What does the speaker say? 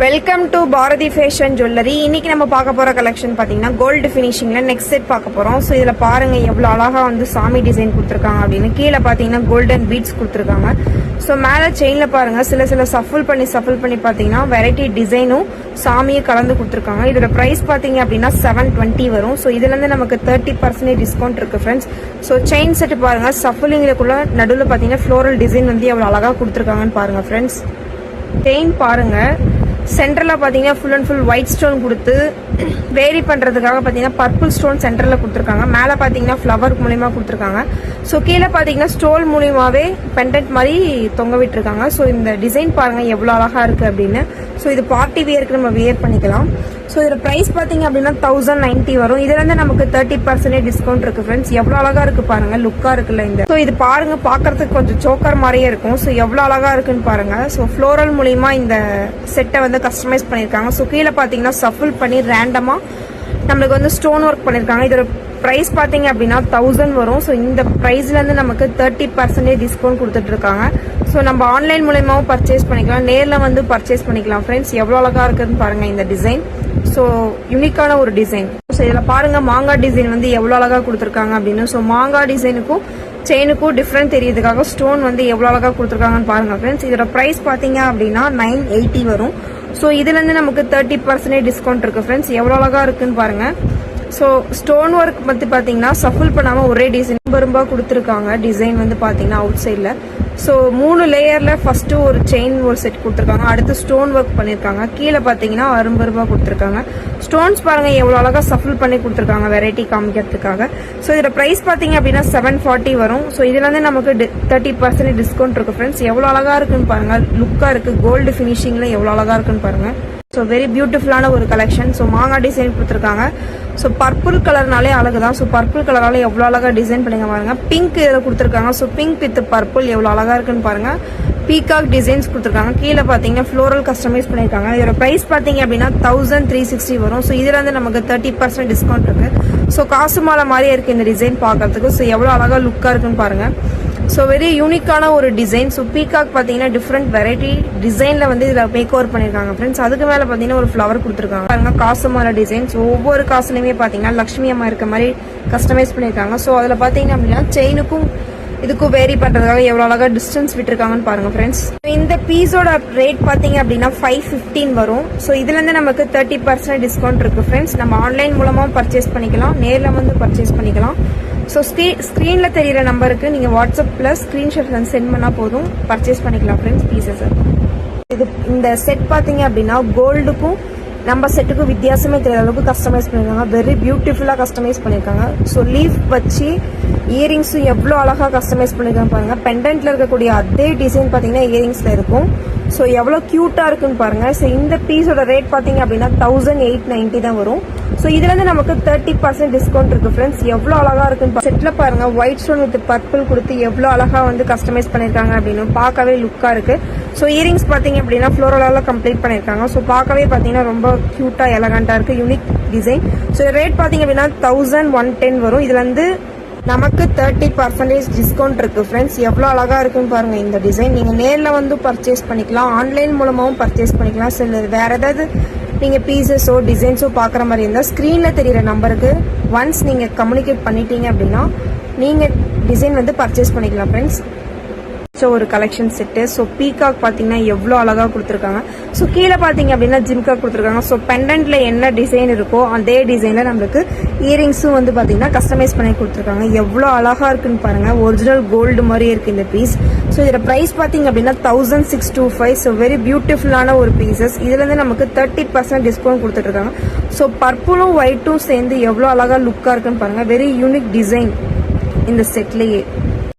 Welcome to Bharathi fashion jewellery. இன்னைக்கு நம்ம பார்க்க போற கலெக்ஷன் பாத்தீங்கன்னா கோல்டு ஃபினிஷிங்ல நெக்ஸ்ட் செட் பார்க்க போறோம். ஸோ இதுல பாருங்க எவ்வளவு அழகா வந்து சாமி டிசைன் கொடுத்துருக்காங்க அப்படின்னு. கீழே பாத்தீங்கன்னா கோல்டன் பீட்ஸ் கொடுத்துருக்காங்க. ஸோ மேல செயின்ல பாருங்க சில சஃபுல் பண்ணி பாத்தீங்கன்னா வெரைட்டி டிசைனும் சாமியும் கலந்து கொடுத்துருக்காங்க. இதோட பிரைஸ் பாத்தீங்க அப்படின்னா 720 வரும். ஸோ இதுல இருந்து நமக்கு 30% டிஸ்கவுண்ட் இருக்கு ஃப்ரெண்ட்ஸ். ஸோ செயின் செட் பாருங்க சஃபுலிங்களுக்குள்ள நடுவில் பாத்தீங்கன்னா ஃப்ளோரல் டிசைன் வந்து எவ்வளவு அழகா கொடுத்துருக்காங்கன்னு பாருங்க ஃப்ரெண்ட்ஸ். செயின் பாருங்க சென்டர்ல பாத்தீங்கன்னா full and full white stone கொடுத்து வேரி பண்றதுக்காக பாத்தீங்கன்னா பர்பிள் ஸ்டோன் சென்டர்ல கொடுத்துருக்காங்க. மேல பாத்தீங்கன்னா ஃபிளவர் மூலியமா கொடுத்துருக்காங்க. ஸோ கீழே பாத்தீங்கன்னா ஸ்டோல் மூலியமாவே பெண்டன்ட் மாதிரி தொங்க விட்டுருக்காங்க. ஸோ இந்த டிசைன் பாருங்க எவ்வளவு அழகா இருக்கு அப்படின்னு. ஸோ இது பார்ட்டி வியருக்கு நம்ம வியர் பண்ணிக்கலாம். ஸோ இதோட பிரைஸ் பாத்தீங்க அப்படின்னா 1090 வரும். இதுல இருந்து நமக்கு 30% டிஸ்கவுண்ட் இருக்கு ஃப்ரெண்ட்ஸ். எவ்வளவு அழகா இருக்கு பாருங்க, லுக்கா இருக்குல்ல இந்த. ஸோ இது பாருங்க பாக்குறதுக்கு கொஞ்சம் சோக்கர் மாதிரியே இருக்கும். ஸோ எவ்வளவு அழகா இருக்குன்னு பாருங்க. ஸோ ஃப்ளோரல் மூலியமா இந்த செட்டை வந்து கஸ்டமைஸ் பண்ணிருக்காங்க. ஸோ கீழே பாத்தீங்கன்னா சஃபுல் பண்ணி ரேண்டமா நம்மளுக்கு வந்து ஸ்டோன் ஒர்க் பண்ணிருக்காங்க. இதோட பிரைஸ் பாத்தீங்க அப்படின்னா 1000 வரும். ஸோ இந்த பிரைஸ்ல இருந்து நமக்கு 30% டிஸ்கவுண்ட் கொடுத்துட்டு இருக்காங்க. ஸோ நம்ம ஆன்லைன் மூலயமாவும் பர்ச்சேஸ் பண்ணிக்கலாம், நேர்ல வந்து பர்ச்சேஸ் பண்ணிக்கலாம் ஃப்ரெண்ட்ஸ். எவ்வளவு அழகா இருக்குன்னு பாருங்க இந்த டிசைன். ஸோ யூனிக்கான ஒரு டிசைன். ஸோ இதுல பாருங்க மாங்காய் டிசைன் வந்து எவ்வளவு அழகா கொடுத்துருக்காங்க அப்படின்னு. ஸோ மாங்காய் டிசைனுக்கும் செயினுக்கும் டிஃப்ரெண்ட் தெரியறதுக்காக ஸ்டோன் வந்து எவ்வளவு அழகா கொடுத்துருக்காங்கன்னு பாருங்க ஃப்ரெண்ட்ஸ். இதோட பிரைஸ் பாத்தீங்க அப்படின்னா 980 வரும். ஸோ இதுல இருந்து நமக்கு 30% டிஸ்கவுண்ட் இருக்கு ஃப்ரெண்ட்ஸ். எவ்வளவு அழகா இருக்குன்னு பாருங்க. ஸோ ஸ்டோன் ஒர்க் பத்தி பாத்தீங்கன்னா சஃபுல் பண்ணாம ஒரே டிசைன் ரொம்ப கொடுத்துருக்காங்க. டிசைன் வந்து பாத்தீங்கன்னா அவுட் சைட்ல. ஸோ 3 லேயர்ல ஃபர்ஸ்ட் ஒரு செயின் ஒரு செட் கொடுத்துருக்காங்க. அடுத்து ஸ்டோன் ஒர்க் பண்ணிருக்காங்க. கீழே பாத்தீங்கன்னா அரும்பரும்பா கொடுத்துருக்காங்க. ஸ்டோன்ஸ் பாருங்க எவ்வளவு அழகா சஃபுல் பண்ணி கொடுத்துருக்காங்க வெரைட்டி காமிக்கிறதுக்காக. ஸோ இதோட பிரைஸ் பாத்தீங்க அப்படின்னா 740 வரும். ஸோ இதுல இருந்து நமக்கு 30% டிஸ்கவுண்ட் இருக்கு ஃப்ரெண்ட்ஸ். எவ்வளவு அழகா இருக்குன்னு பாருங்க, லுக்கா இருக்கு. கோல்டு பினிஷிங்ல எவ்வளவு அழகா இருக்குன்னு பாருங்க. ஸோ வெரி பியூட்டிஃபுல்லான ஒரு கலெக்ஷன். ஸோ மாங்காய் டிசைன் கொடுத்துருக்காங்க. ஸோ பர்பிள் கலர்னாலே அழகுதான். ஸோ பர்பிள் கலரால எவ்வளோ அழகா டிசைன் பண்ணிங்க பாருங்க. பிங்க் இதில் கொடுத்துருக்காங்க. ஸோ பிங்க் வித் பர்பிள் எவ்வளோ அழகா இருக்குன்னு பாருங்க. பீகாக் டிசைன்ஸ் கொடுத்துருக்காங்க. கீழே பார்த்தீங்கன்னா ஃப்ளோரல் கஸ்டமைஸ் பண்ணியிருக்காங்க. இதோட பிரைஸ் பார்த்தீங்க அப்படின்னா 1360 வரும். ஸோ இதுல இருந்து நமக்கு 30% டிஸ்கவுண்ட் இருக்கு. ஸோ காசு மாலை மாதிரியே இருக்கு இந்த டிசைன் பார்க்கறதுக்கு. ஸோ எவ்வளோ அழகா லுக்கா இருக்குன்னு பாருங்க. ஸோ வெரி யூனிக்கான ஒரு டிசைன். ஸோ பீகாக் பார்த்தீங்கன்னா டிஃப்ரெண்ட் வெரைட்டி டிசைன்ல வந்து இதில் மேக் ஓவர் பண்ணியிருக்காங்க ஃப்ரெண்ட்ஸ். அதுக்கு மேலே பார்த்தீங்கன்னா ஒரு ஃப்ளவர் கொடுத்துருக்காங்க பாருங்க. காசு மாலை டிசைன். ஸோ ஒவ்வொரு காசுலையுமே பார்த்தீங்கன்னா லட்சுமி அம்மா இருக்க மாதிரி கஸ்டமைஸ் பண்ணியிருக்காங்க. ஸோ அதில் பார்த்தீங்க அப்படின்னா செயினுக்கும் இதுக்கும் வேரி பண்றதுக்காக எவ்வளவு அழகா டிஸ்டன்ஸ் விட்டுருக்காங்கன்னு பாருங்க ஃப்ரெண்ட்ஸ். இந்த பீஸோட ரேட் பாத்தீங்க அப்படின்னா 515 வரும். ஸோ இதுல இருந்து நமக்கு 30% டிஸ்கவுண்ட் இருக்கு ஃப்ரெண்ட்ஸ். நம்ம ஆன்லைன் மூலமா பர்ச்சேஸ் பண்ணிக்கலாம், நேர்ல வந்து பர்ச்சேஸ் பண்ணிக்கலாம். ஸோ ஸ்க்ரீன்ல தெரியிற நம்பருக்கு நீங்க வாட்ஸ்அப்ல ஸ்கிரீன்ஷாட் சென்ட் பண்ணா போதும், பர்ச்சேஸ் பண்ணிக்கலாம் ஃப்ரெண்ட்ஸ் பீசஸ். இது இந்த செட் பாத்தீங்க அப்படின்னா கோல்டுக்கும் நம்ம செட்டுக்கும் வித்தியாசமே தெரியாத அளவுக்கு கஸ்டமைஸ் பண்ணிருக்காங்க. வெரி பியூட்டிஃபுல்லா கஸ்டமைஸ் பண்ணிருக்காங்க. ஸோ லீஃப் வச்சு இயரிங்ஸும் எவ்வளோ அழகா கஸ்டமைஸ் பண்ணிருக்காங்க பாருங்க. பெண்டன்ட்ல இருக்கக்கூடிய அதே டிசைன் பாத்தீங்கன்னா இயரிங்ஸ்ல இருக்கும். ஸோ எவ்வளோ கியூட்டா இருக்குன்னு பாருங்க. ஸோ இந்த பீஸோட ரேட் பாத்தீங்க அப்படின்னா 1890 தான் வரும். ஸோ இதுல இருந்து நமக்கு 30% டிஸ்கவுண்ட் இருக்கு ஃப்ரெண்ட்ஸ். எவ்வளோ அழகா இருக்குன்னு செட்ல பாருங்க. ஒயிட் ஸ்டோன் வித் பர்பிள் கொடுத்து எவ்வளோ அழகா வந்து கஸ்டமைஸ் பண்ணிருக்காங்க அப்படின்னு பார்க்கவே லுக்கா இருக்கு. ஸோ இயரிங்ஸ் பாத்தீங்க அப்படின்னா ஃப்ளோரலால கம்ப்ளீட் பண்ணிருக்காங்க. ஸோ பார்க்கவே பாத்தீங்கன்னா ரொம்ப கியூட்டா எலகண்டா இருக்கு, யூனிக் டிசைன். ஸோ ரேட் பாத்தீங்க அப்படின்னா 1110 வரும். இதுல இருந்து நமக்கு 30% டிஸ்கவுண்ட் இருக்கு ஃப்ரெண்ட்ஸ். எவ்வளோ அழகா இருக்குன்னு பாருங்க இந்த டிசைன். நீங்க நேர்ல வந்து பர்ச்சேஸ் பண்ணிக்கலாம், ஆன்லைன் மூலமாவும் பர்ச்சேஸ் பண்ணிக்கலாம். சில வேற ஏதாவது நீங்க பீசஸோ டிசைன்ஸோ பாக்குற மாதிரி இருந்தா ஸ்கிரீன்ல தெரியுற நம்பருக்கு ஒன்ஸ் நீங்க கம்யூனிகேட் பண்ணிட்டீங்க அப்படின்னா நீங்க டிசைன் வந்து பர்ச்சேஸ் பண்ணிக்கலாம் ஃப்ரெண்ட்ஸ். ஸோ ஒரு கலெக்ஷன் செட்டு. ஸோ பீகாக் பார்த்தீங்கன்னா எவ்வளோ அழகா கொடுத்துருக்காங்க. ஸோ கீழே பார்த்தீங்க அப்படின்னா ஜிம்காக் கொடுத்துருக்காங்க. ஸோ பெண்டன்ட்ல என்ன டிசைன் இருக்கோ அதே டிசைன்ல நம்மளுக்கு இயரிங்ஸும் வந்து பார்த்தீங்கன்னா கஸ்டமைஸ் பண்ணி கொடுத்துருக்காங்க. எவ்வளோ அழகா இருக்குன்னு பாருங்க. ஒரிஜினல் கோல்டு மாதிரி இருக்கு இந்த பீஸ். ஸோ இதோட பிரைஸ் பார்த்தீங்க அப்படின்னா 1625. ஸோ வெரி பியூட்டிஃபுல்லான ஒரு பீசஸ். இதுல இருந்து நமக்கு 30% டிஸ்கவுண்ட் கொடுத்துட்டு இருக்காங்க. ஸோ பர்பிளும் ஒயிட்டும் சேர்ந்து எவ்வளோ அழகா லுக்கா இருக்குன்னு பாருங்க. வெரி யூனிக் டிசைன் இந்த செட்லயே.